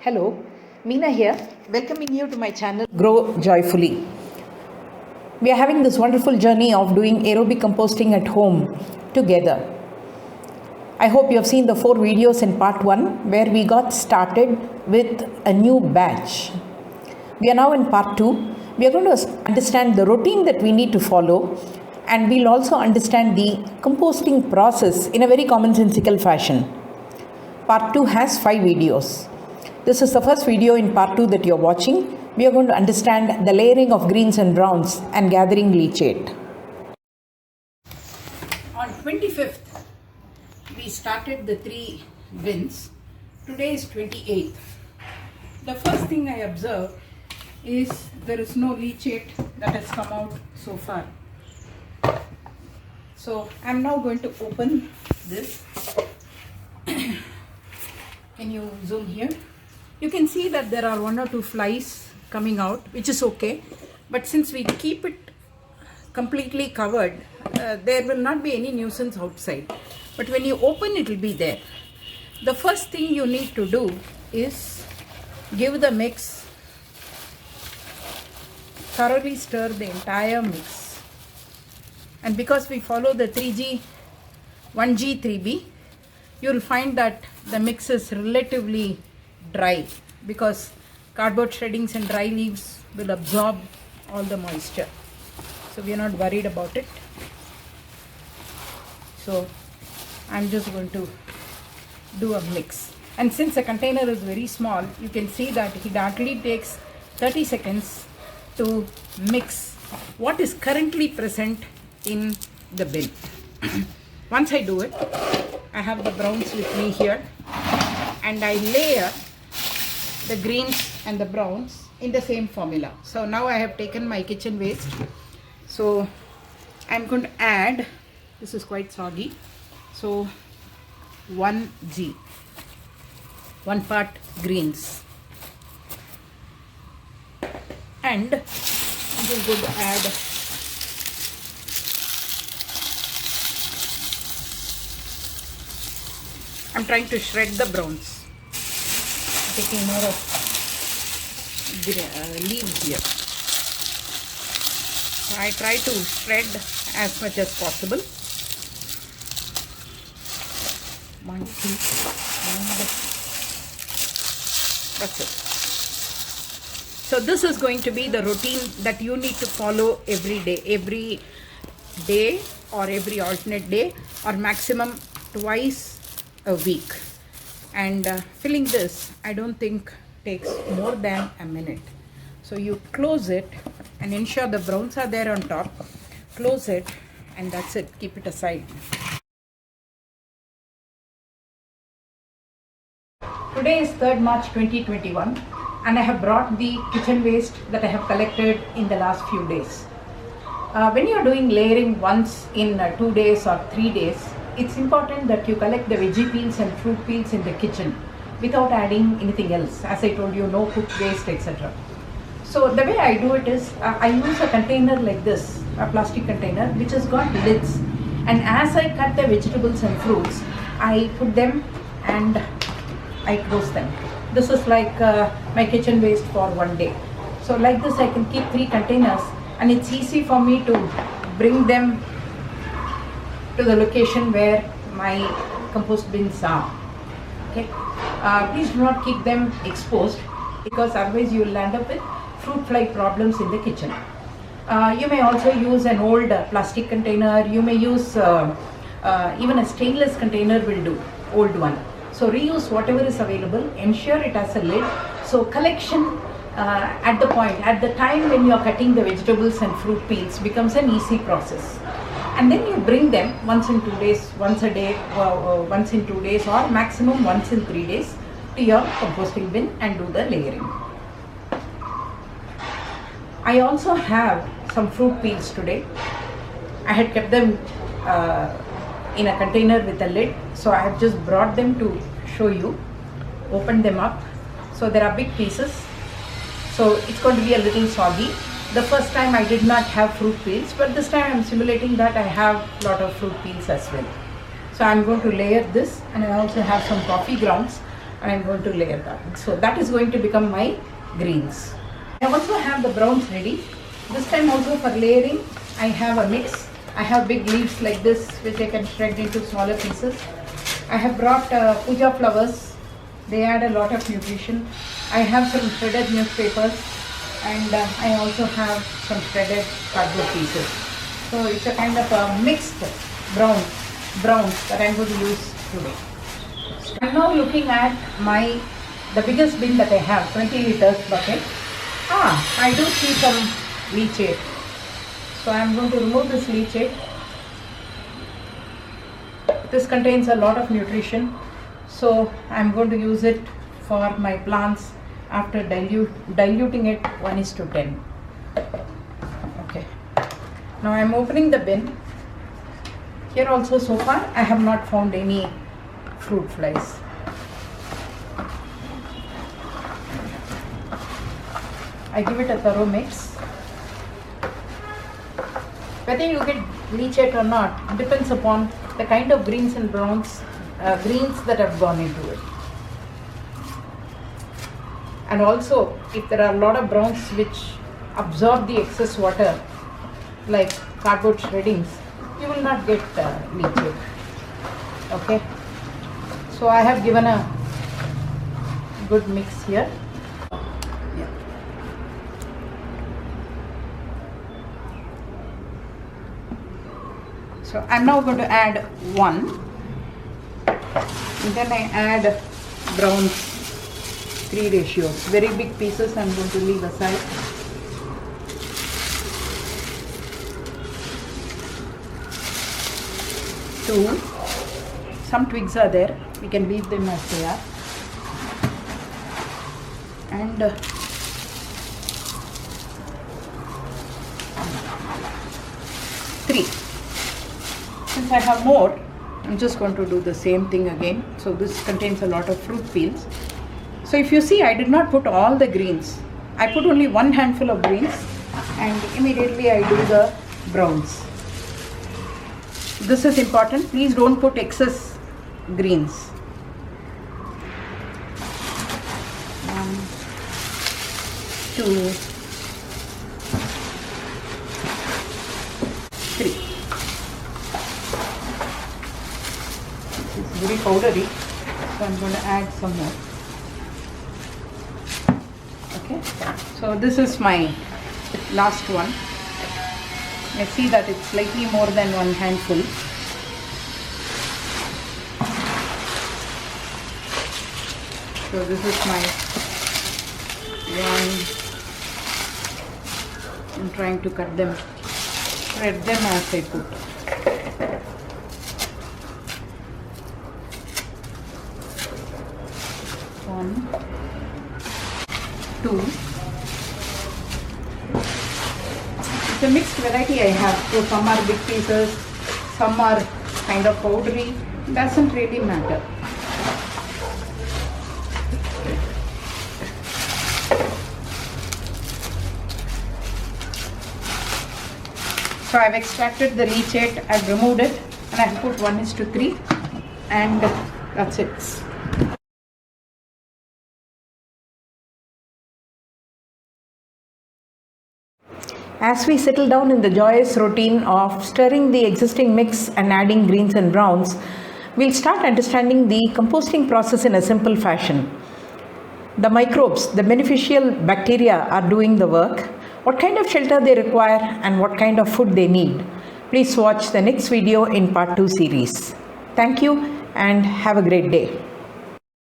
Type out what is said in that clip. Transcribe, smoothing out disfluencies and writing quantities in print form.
Hello, Meena here, welcoming you to my channel Grow Joyfully. We are having this wonderful journey of doing aerobic composting at home together. I hope you have seen the 4 videos in part 1 where we got started with a new batch. We are now in part 2. We are going to understand the routine that we need to follow, and we'll also understand the composting process in a very commonsensical fashion. Part 2 has 5 videos. This is the first video in part 2 that you're watching. We are going to understand the layering of greens and browns and gathering leachate. On 25th, we started the 3 bins. Today is 28th. The first thing I observe is there is no leachate that has come out so far. So I'm now going to open this. Can you zoom here? You can see that there are 1 or 2 flies coming out, which is okay. But since we keep it completely covered, there will not be any nuisance outside. But when you open, it will be there. The first thing you need to do is give the mix, thoroughly stir the entire mix. And because we follow the 3G, 1G, 3B, you will find that the mix is relatively dry because cardboard shreddings and dry leaves will absorb all the moisture. So we are not worried about it. So I'm just going to do a mix. And since the container is very small, you can see that it hardly takes 30 seconds to mix what is currently present in the bin. Once I do it, I have the browns with me here, and I layer the greens and the browns in the same formula. So now I have taken my kitchen waste. So I'm going to add, this is quite soggy, so 1G, 1 part greens, and I'm just going to add I'm trying to shred the browns, taking more of leaves here. So I try to shred as much as possible. 1, 2, and that's it. So this is going to be the routine that you need to follow every day or every alternate day, or maximum twice a week. And filling this, I don't think takes more than a minute. So you close it and ensure the browns are there on top. Close it, and that's it. Keep it aside. Today is 3rd March 2021, and I have brought the kitchen waste that I have collected in the last few days. When you are doing layering once in 2 days or 3 days, it's important that you collect the veggie peels and fruit peels in the kitchen without adding anything else. As I told you, no cooked waste, etc. So the way I do it is, I use a container like this, a plastic container which has got lids, and as I cut the vegetables and fruits, I put them and I close them. This is like my kitchen waste for 1 day. So like this I can keep 3 containers, and it's easy for me to bring them to the location where my compost bins are. Okay. Please do not keep them exposed, because otherwise you will end up with fruit fly problems in the kitchen. You may also use an old plastic container. You may use even a stainless container will do, old one. So reuse whatever is available. Ensure it has a lid. So collection at the time when you are cutting the vegetables and fruit peels becomes an easy process. And then you bring them once in 2 days, once a day, once in 2 days, or maximum once in 3 days to your composting bin and do the layering. I also have some fruit peels today. I had kept them in a container with a lid, so I have just brought them to show you. Opened them up. So there are big pieces, so it's going to be a little soggy. The first time I did not have fruit peels, but this time I am simulating that I have a lot of fruit peels as well. So I am going to layer this, and I also have some coffee grounds. and I'm going to layer that. So that is going to become my greens. I also have the browns ready. This time also for layering, I have a mix. I have big leaves like this which I can shred into smaller pieces. I have brought puja flowers. They add a lot of nutrition. I have some shredded newspapers, and I also have some shredded cardboard pieces. So it's a kind of a mixed browns that I'm going to use today. So I'm now looking at the biggest bin that I have, 20 liters bucket. I do see some leachate. So I'm going to remove this leachate. This contains a lot of nutrition, so I'm going to use it for my plants after diluting it 1:10. Okay. Now I'm opening the bin. Here also so far I have not found any fruit flies. I give it a thorough mix. Whether you get leachate or not depends upon the kind of greens and browns, greens that have gone into it. And also, if there are a lot of browns which absorb the excess water, like cardboard shreddings, you will not get leachate. Okay. So I have given a good mix here. So I'm now going to add 1, and then I add browns 3 ratios. Very big pieces I'm going to leave aside. Two. Some twigs are there. We can leave them as they are. And 3. Since I have more, I'm just going to do the same thing again. So this contains a lot of fruit peels. So if you see, I did not put all the greens. I put only 1 handful of greens, and immediately I do the browns. This is important. Please don't put excess greens. 1, 2, 3. Very powdery, so I'm going to add some more. Okay, so this is my last one. I see that it's slightly more than 1 handful. So this is my one. I'm trying to cut them, shred them as I put. 1, 2. It's a mixed variety I have. So some are big pieces, some are kind of powdery. Doesn't really matter. So I've extracted the leachate, I've removed it, and I've put 1:3, and that's it. As we settle down in the joyous routine of stirring the existing mix and adding greens and browns, we'll start understanding the composting process in a simple fashion. The microbes, the beneficial bacteria, are doing the work. What kind of shelter they require and what kind of food they need. Please watch the next video in part 2 series. Thank you and have a great day.